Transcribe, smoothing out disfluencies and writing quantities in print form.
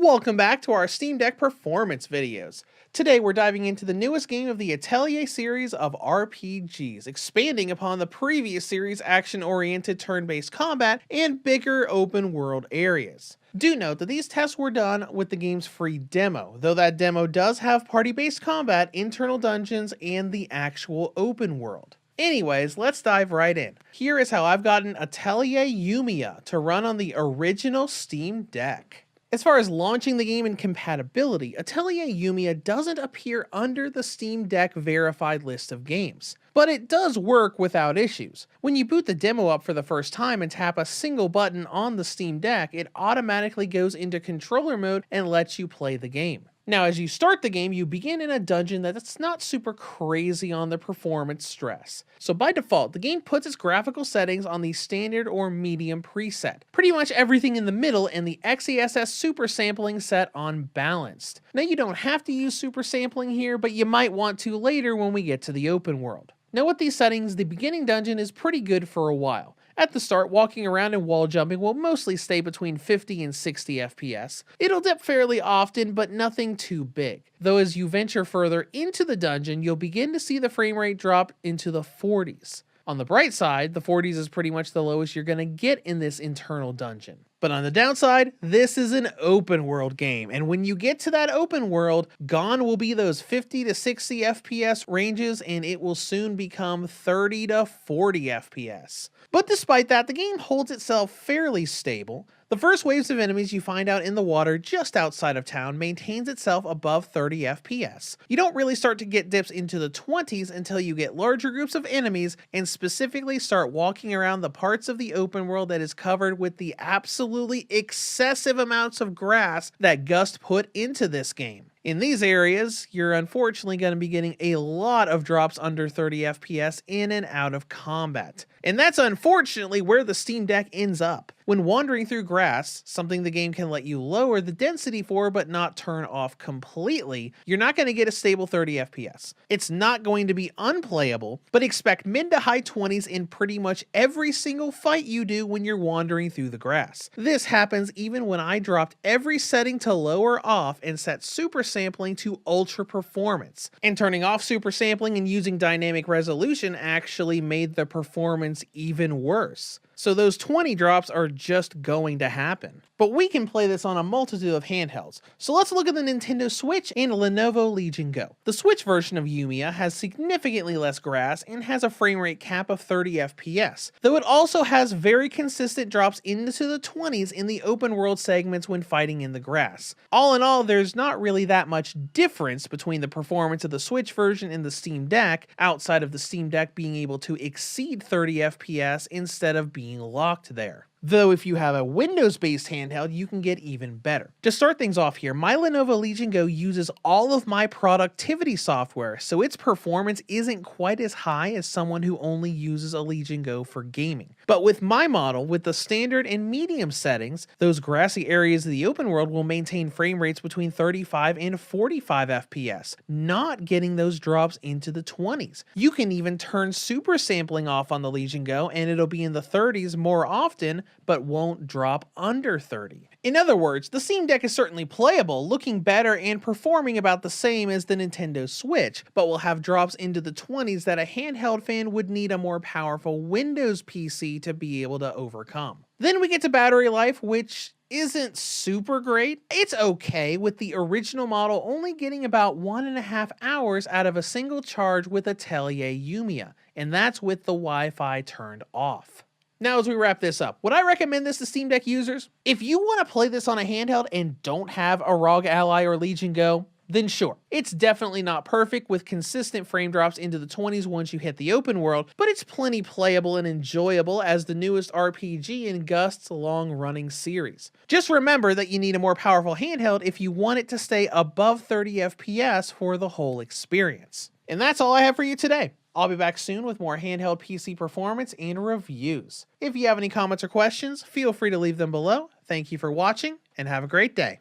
Welcome back to our Steam Deck performance videos. Today we're diving into the newest game of the Atelier series of RPGs, expanding upon the previous series' action-oriented turn-based combat and bigger open-world areas. Do note that these tests were done with the game's free demo, though that demo does have party-based combat, internal dungeons, and the actual open world. Anyways, let's dive right in. Here is how I've gotten Atelier Yumia to run on the original Steam Deck. As far as launching the game and compatibility, Atelier Yumia doesn't appear under the Steam Deck verified list of games, but it does work without issues. When you boot the demo up for the first time and tap a single button on the Steam Deck, it automatically goes into controller mode and lets you play the game. Now, as you start the game, you begin in a dungeon that's not super crazy on the performance stress. So by default, the game puts its graphical settings on the standard or medium preset. Pretty much everything in the middle and the XeSS super sampling set on balanced. Now you don't have to use super sampling here, but you might want to later when we get to the open world. Now with these settings, the beginning dungeon is pretty good for a while. At the start, walking around and wall jumping will mostly stay between 50 and 60 FPS. It'll dip fairly often, but nothing too big. Though as you venture further into the dungeon, you'll begin to see the frame rate drop into the 40s. On the bright side, the 40s is pretty much the lowest you're going to get in this internal dungeon. But on the downside, this is an open world game, and when you get to that open world, gone will be those 50 to 60 FPS ranges, and it will soon become 30 to 40 FPS. But despite that, the game holds itself fairly stable. The first waves of enemies you find out in the water just outside of town maintains itself above 30 FPS. You don't really start to get dips into the 20s until you get larger groups of enemies and specifically start walking around the parts of the open world that is covered with the absolutely excessive amounts of grass that Gust put into this game. In these areas, you're unfortunately going to be getting a lot of drops under 30 FPS in and out of combat. And that's unfortunately where the Steam Deck ends up. When wandering through grass, something the game can let you lower the density for but not turn off completely, you're not going to get a stable 30 FPS. It's not going to be unplayable, but expect mid to high 20s in pretty much every single fight you do when you're wandering through the grass. This happens even when I dropped every setting to lower off and set super sampling to ultra performance. And turning off super sampling and using dynamic resolution actually made the performance even worse. So those 20 drops are just going to happen. But we can play this on a multitude of handhelds. So let's look at the Nintendo Switch and Lenovo Legion Go. The Switch version of Yumia has significantly less grass and has a frame rate cap of 30 FPS, though it also has very consistent drops into the 20s in the open world segments when fighting in the grass. All in all, there's not really that much difference between the performance of the Switch version and the Steam Deck, outside of the Steam Deck being able to exceed 30 FPS instead of being locked there. Though if you have a Windows-based handheld, you can get even better. To start things off here, my Lenovo Legion Go uses all of my productivity software, so its performance isn't quite as high as someone who only uses a Legion Go for gaming. But with my model, with the standard and medium settings, those grassy areas of the open world will maintain frame rates between 35 and 45 FPS, not getting those drops into the 20s. You can even turn super sampling off on the Legion Go and it'll be in the 30s more often, but won't drop under 30. In other words, the Steam Deck is certainly playable, looking better and performing about the same as the Nintendo Switch, but will have drops into the 20s that a handheld fan would need a more powerful Windows PC to be able to overcome. Then we get to battery life, which isn't super great. It's okay, with the original model only getting about 1.5 hours out of a single charge with Atelier Yumia, and that's with the Wi-Fi turned off. Now as we wrap this up, would I recommend this to Steam Deck users? If you want to play this on a handheld and don't have a ROG Ally or Legion Go, then sure. It's definitely not perfect with consistent frame drops into the 20s once you hit the open world, but it's plenty playable and enjoyable as the newest RPG in Gust's long-running series. Just remember that you need a more powerful handheld if you want it to stay above 30 FPS for the whole experience. And that's all I have for you today. I'll be back soon with more handheld PC performance and reviews. If you have any comments or questions, feel free to leave them below. Thank you for watching, and have a great day.